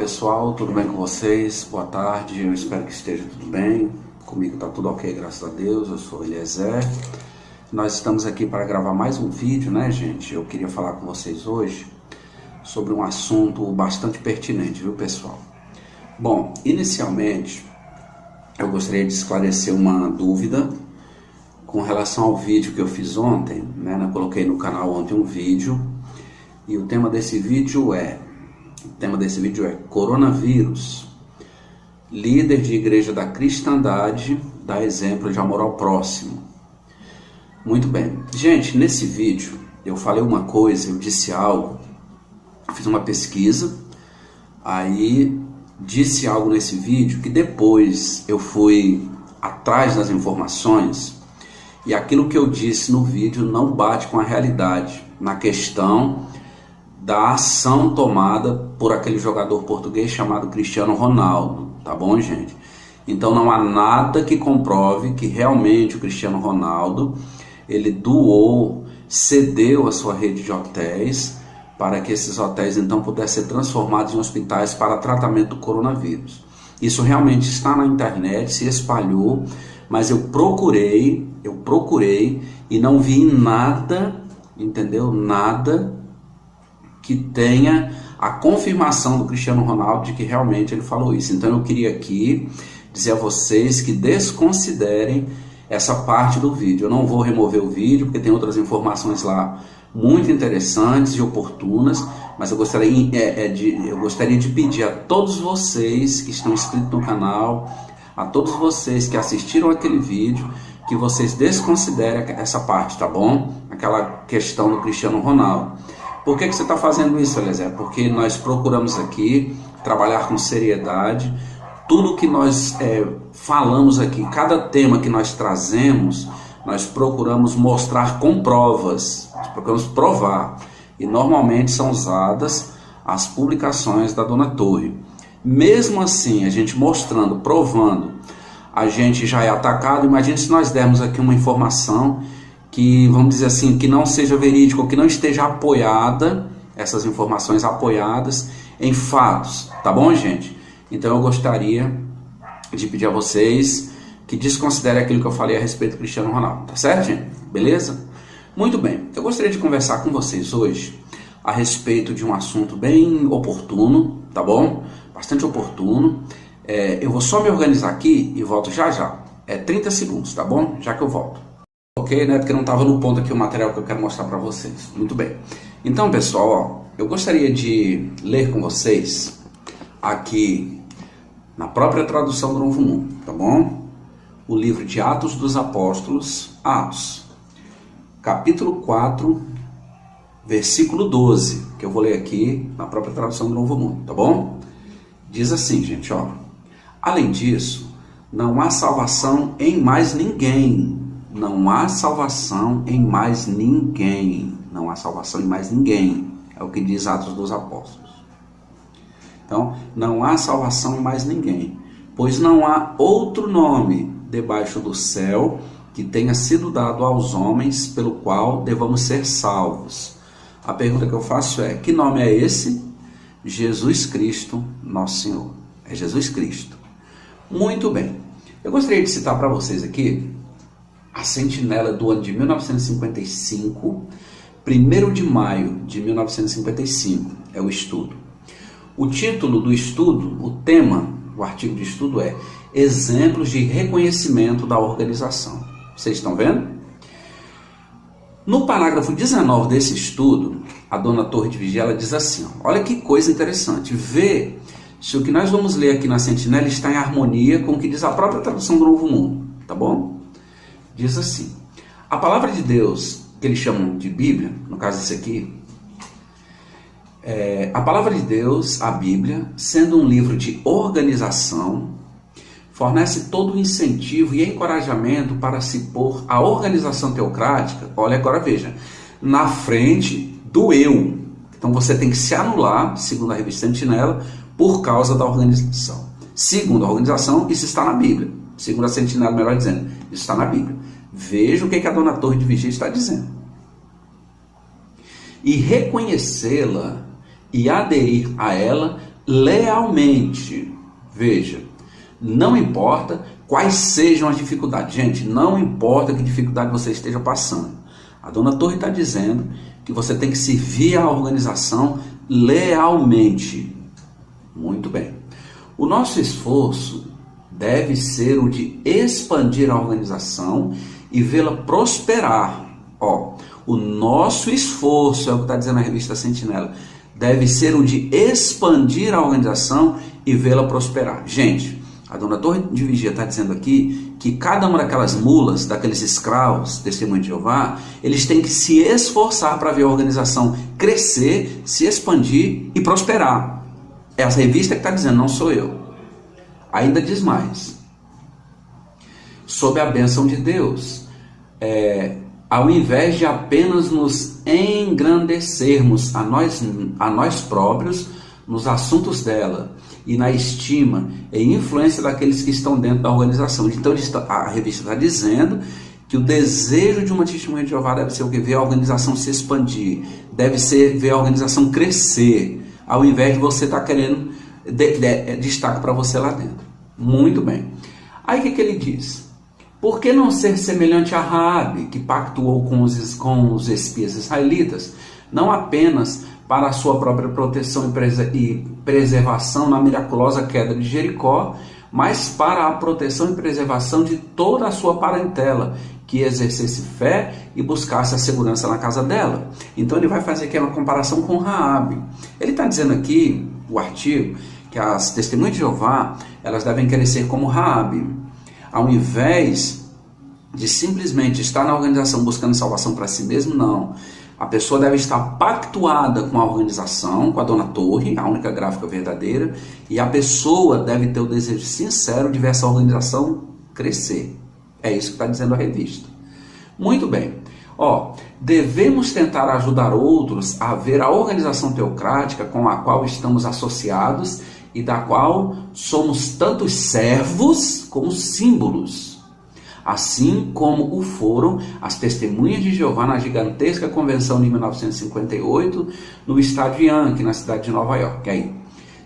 pessoal, tudo bem com vocês? Boa tarde, eu espero que esteja tudo bem. Comigo está tudo ok, graças a Deus. Eu sou Eliezer. Nós estamos aqui para gravar mais um vídeo, né, gente? Eu queria falar com vocês hoje sobre um assunto bastante pertinente, viu, pessoal? Bom, inicialmente, eu gostaria de esclarecer uma dúvida com relação ao vídeo que eu fiz ontem, né? Eu coloquei no canal ontem um vídeo e o tema desse vídeo é Coronavírus. Líder de igreja da cristandade dá exemplo de amor ao próximo. Muito bem. Gente, nesse vídeo eu falei uma coisa, eu disse algo, fiz uma pesquisa, aí disse algo nesse vídeo que depois eu fui atrás das informações e aquilo que eu disse no vídeo não bate com a realidade na questão da ação tomada por aquele jogador português chamado Cristiano Ronaldo, tá bom, gente? Então não há nada que comprove que realmente o Cristiano Ronaldo, ele doou, cedeu a sua rede de hotéis para que esses hotéis então pudessem ser transformados em hospitais para tratamento do coronavírus. Isso realmente está na internet, se espalhou, mas eu procurei e não vi nada, entendeu? Nada que tenha a confirmação do Cristiano Ronaldo de que realmente ele falou isso. Então eu queria aqui dizer a vocês que desconsiderem essa parte do vídeo. Eu não vou remover o vídeo, porque tem outras informações lá muito interessantes e oportunas, mas eu gostaria de pedir a todos vocês que estão inscritos no canal, a todos vocês que assistiram aquele vídeo, que vocês desconsiderem essa parte, tá bom? Aquela questão do Cristiano Ronaldo. Por que você está fazendo isso, Eliezer? Porque nós procuramos aqui trabalhar com seriedade. Tudo que nós falamos aqui, cada tema que nós trazemos, nós procuramos mostrar com provas. Nós procuramos provar. E normalmente são usadas as publicações da Dona Torre. Mesmo assim, a gente mostrando, provando, a gente já é atacado. Imagine se nós dermos aqui uma informação que, vamos dizer assim, que não seja verídica, ou que não esteja apoiada, essas informações apoiadas em fatos, tá bom, gente? Então eu gostaria de pedir a vocês que desconsiderem aquilo que eu falei a respeito do Cristiano Ronaldo, tá certo, gente? Beleza? Muito bem, eu gostaria de conversar com vocês hoje a respeito de um assunto bem oportuno, tá bom? Bastante oportuno. Eu vou só me organizar aqui e volto já já. 30 segundos, tá bom? Já que eu volto. Ok, né? Porque não estava no ponto aqui o material que eu quero mostrar para vocês. Muito bem. Então, pessoal, ó, eu gostaria de ler com vocês aqui na própria tradução do Novo Mundo, tá bom? O livro de Atos dos Apóstolos, Atos, capítulo 4, versículo 12, que eu vou ler aqui na própria tradução do Novo Mundo, tá bom? Diz assim, gente, ó: além disso, não há salvação em mais ninguém. Não há salvação em mais ninguém. Não há salvação em mais ninguém. É o que diz Atos dos Apóstolos. Então, não há salvação em mais ninguém, pois não há outro nome debaixo do céu que tenha sido dado aos homens pelo qual devamos ser salvos. A pergunta que eu faço é: que nome é esse? Jesus Cristo, nosso Senhor. É Jesus Cristo. Muito bem. Eu gostaria de citar para vocês aqui a Sentinela do ano de 1955, 1º de maio de 1955, é o estudo. O título do estudo, o tema, o artigo de estudo é Exemplos de Reconhecimento da Organização. Vocês estão vendo? No parágrafo 19 desse estudo, a Dona Torre de Vigia, ela diz assim, ó, olha que coisa interessante, vê se o que nós vamos ler aqui na Sentinela está em harmonia com o que diz a própria tradução do Novo Mundo, tá bom? Diz assim: a palavra de Deus, que eles chamam de Bíblia, no caso desse aqui, a palavra de Deus, a Bíblia, sendo um livro de organização, fornece todo o incentivo e encorajamento para se pôr a organização teocrática, olha agora veja, na frente do eu. Então você tem que se anular, segundo a revista Sentinela, por causa da organização. Segundo a organização, isso está na Bíblia. Segundo a Sentinela, melhor dizendo, isso está na Bíblia. Veja o que a Dona Torre de Vigia está dizendo. E reconhecê-la e aderir a ela lealmente. Veja, não importa quais sejam as dificuldades. Gente, não importa que dificuldade você esteja passando. A dona Torre está dizendo que você tem que servir a organização lealmente. Muito bem. O nosso esforço deve ser o de expandir a organização e vê-la prosperar. O nosso esforço, é o que está dizendo a revista Sentinela, deve ser o de expandir a organização e vê-la prosperar. Gente, a dona Torre de Vigia está dizendo aqui que cada uma daquelas mulas, daqueles escravos, testemunho de Jeová, eles têm que se esforçar para ver a organização crescer, se expandir e prosperar. É essa revista que está dizendo, não sou eu. Ainda diz mais. Sob a bênção de Deus, ao invés de apenas nos engrandecermos a nós próprios nos assuntos dela e na estima e influência daqueles que estão dentro da organização. Então a revista está dizendo que o desejo de uma testemunha de Jeová deve ser o que? Ver a organização se expandir, deve ser ver a organização crescer, ao invés de você estar querendo destaque para você lá dentro. Muito bem. Aí o que ele diz? Por que não ser semelhante a Raabe, que pactuou com os espias israelitas, não apenas para a sua própria proteção e preservação na miraculosa queda de Jericó, mas para a proteção e preservação de toda a sua parentela, que exercesse fé e buscasse a segurança na casa dela. Então ele vai fazer aqui uma comparação com Raabe. Ele está dizendo aqui, o artigo, que as testemunhas de Jeová, elas devem querer ser como Raabe. Ao invés de simplesmente estar na organização buscando salvação para si mesmo, não. A pessoa deve estar pactuada com a organização, com a dona Torre, a única gráfica verdadeira, e a pessoa deve ter o desejo sincero de ver essa organização crescer. É isso que está dizendo a revista. Muito bem. Devemos tentar ajudar outros a ver a organização teocrática com a qual estamos associados e da qual somos tanto servos como símbolos, assim como o foram as testemunhas de Jeová na gigantesca convenção de 1958 no estádio Yankee, na cidade de Nova York. Aí,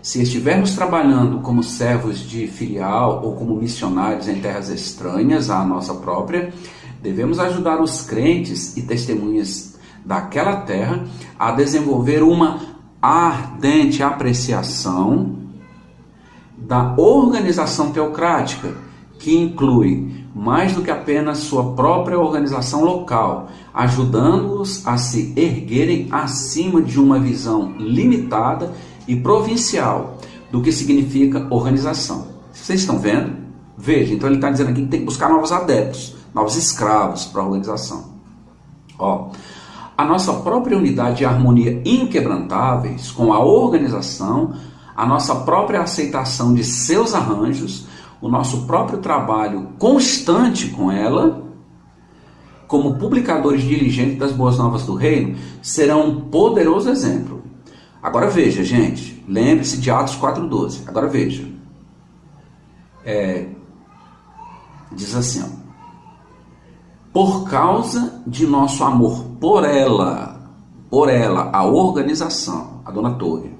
se estivermos trabalhando como servos de filial ou como missionários em terras estranhas à nossa própria, devemos ajudar os crentes e testemunhas daquela terra a desenvolver uma ardente apreciação da organização teocrática, que inclui mais do que apenas sua própria organização local, ajudando-os a se erguerem acima de uma visão limitada e provincial do que significa organização. Vocês estão vendo? Veja, então ele está dizendo aqui que tem que buscar novos adeptos, novos escravos para a organização. A nossa própria unidade e harmonia inquebrantáveis com a organização, a nossa própria aceitação de seus arranjos, o nosso próprio trabalho constante com ela, como publicadores diligentes das boas novas do reino, serão um poderoso exemplo. Agora veja, gente, lembre-se de Atos 4,12. Agora veja. Diz assim, por causa de nosso amor por ela, a organização, a dona Torre,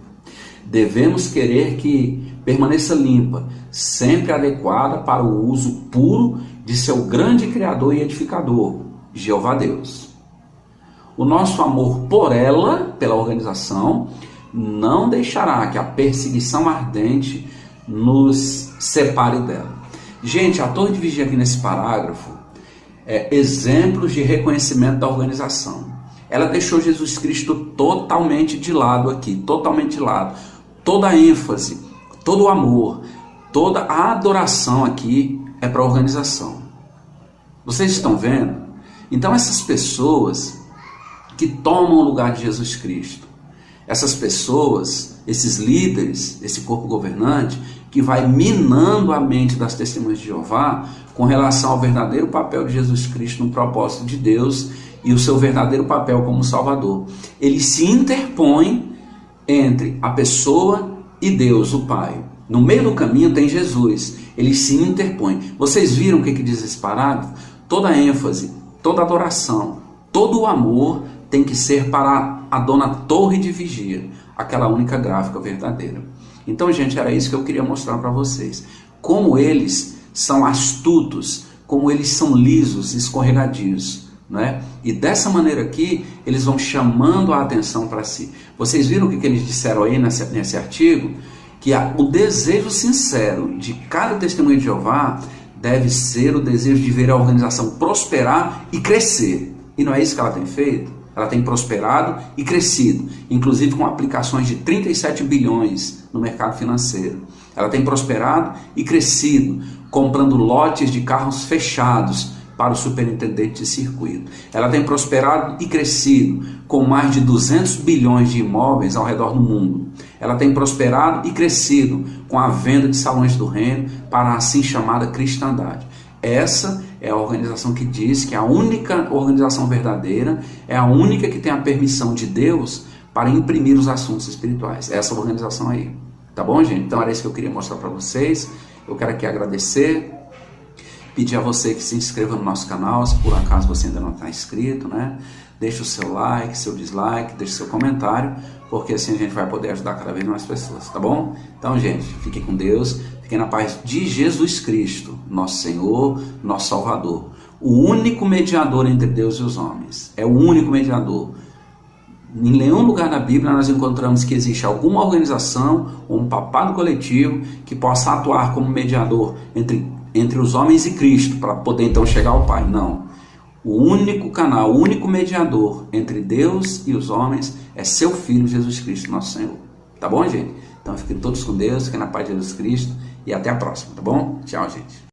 devemos querer que permaneça limpa, sempre adequada para o uso puro de seu grande Criador e Edificador, Jeová Deus. O nosso amor por ela, pela organização, não deixará que a perseguição ardente nos separe dela. Gente, a Torre de Vigia aqui nesse parágrafo é exemplos de reconhecimento da organização. Ela deixou Jesus Cristo totalmente de lado aqui, totalmente de lado. Toda a ênfase, todo o amor, toda a adoração aqui é para a organização. Vocês estão vendo? Então essas pessoas que tomam o lugar de Jesus Cristo, essas pessoas, esses líderes, esse corpo governante, que vai minando a mente das testemunhas de Jeová com relação ao verdadeiro papel de Jesus Cristo no propósito de Deus e o seu verdadeiro papel como Salvador. Ele se interpõe entre a pessoa e Deus, o Pai. No meio do caminho tem Jesus, ele se interpõe. Vocês viram o que diz esse parágrafo? Toda a ênfase, toda a adoração, todo o amor tem que ser para a dona Torre de Vigia, aquela única gráfica verdadeira. Então, gente, era isso que eu queria mostrar para vocês. Como eles são astutos, como eles são lisos, escorregadios, né? E dessa maneira aqui, eles vão chamando a atenção para si. Vocês viram o que eles disseram aí nesse artigo? Que o desejo sincero de cada testemunha de Jeová deve ser o desejo de ver a organização prosperar e crescer. E não é isso que ela tem feito? Ela tem prosperado e crescido, inclusive com aplicações de 37 bilhões no mercado financeiro. Ela tem prosperado e crescido, comprando lotes de carros fechados para o superintendente de circuito. Ela tem prosperado e crescido, com mais de 200 bilhões de imóveis ao redor do mundo. Ela tem prosperado e crescido com a venda de salões do reino para a assim chamada cristandade. Essa é a organização que diz que a única organização verdadeira é a única que tem a permissão de Deus para imprimir os assuntos espirituais. Essa organização aí. Tá bom, gente? Então era isso que eu queria mostrar para vocês. Eu quero aqui agradecer, pedir a você que se inscreva no nosso canal, se por acaso você ainda não está inscrito, né? Deixe o seu like, seu dislike, deixe seu comentário, porque assim a gente vai poder ajudar cada vez mais pessoas, tá bom? Então, gente, fiquem com Deus, fiquem na paz de Jesus Cristo, nosso Senhor, nosso Salvador. O único mediador entre Deus e os homens. É o único mediador. Em nenhum lugar na Bíblia nós encontramos que existe alguma organização ou um papado coletivo que possa atuar como mediador entre os homens e Cristo, para poder então chegar ao Pai. Não. O único canal, o único mediador entre Deus e os homens é seu Filho Jesus Cristo, nosso Senhor. Tá bom, gente? Então fiquem todos com Deus, fiquem na paz de Jesus Cristo e até a próxima, tá bom? Tchau, gente.